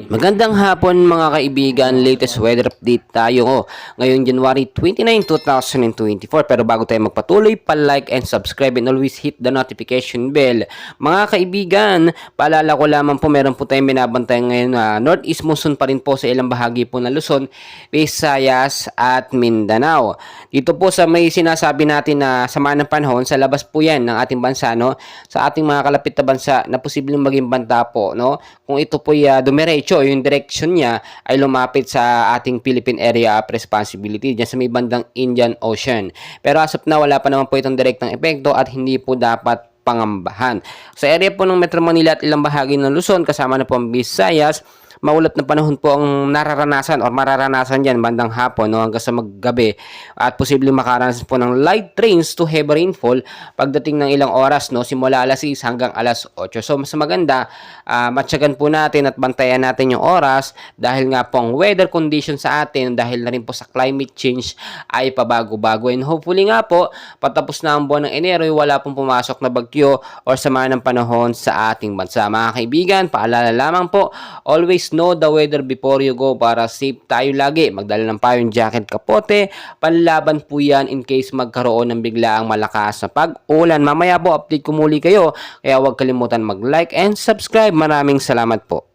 Magandang hapon mga kaibigan, latest weather update tayo ngayong January 29, 2024. Pero bago tayo magpatuloy, pa-like and subscribe and always hit the notification bell. Mga kaibigan, paalala ko lamang po, meron po tayong binabantayan ngayon na northeast monsoon pa rin po sa ilang bahagi po ng Luzon, Visayas at Mindanao. Dito po sa may sinasabi natin na sama ng panahon, sa labas po yan ng ating bansa, no? Sa ating mga kalapit na bansa na posibleng maging banta po, no? Kung ito po dumiretso, yung direction niya ay lumapit sa ating Philippine Area of Responsibility dyan sa may bandang Indian Ocean. Pero as of now, wala pa naman po itong direktang epekto at hindi po dapat pangambahan. Sa area po ng Metro Manila at ilang bahagi ng Luzon, kasama na po ang Visayas, maulat na panahon po ang nararanasan or mararanasan dyan bandang hapon, no, hanggang sa maggabi, at posibleng makaranas po ng light rains to heavy rainfall pagdating ng ilang oras, no, simula alas 6 hanggang alas 8. So mas maganda, matyagan po natin at bantayan natin yung oras dahil nga po ang weather condition sa atin dahil na rin po sa climate change ay pabago-bago, and hopefully nga po patapos na ang buwan ng Enero ay wala pong pumasok na bagyo or sama ng panahon sa ating bansa. Mga kaibigan, paalala lamang po, always know the weather before you go para safe tayo lagi. Magdala ng payong, jacket, kapote, panlaban po yan in case magkaroon ng biglaang malakas na pag-ulan. Mamaya po update ko muli kayo, kaya huwag kalimutan mag-like and subscribe. Maraming salamat po.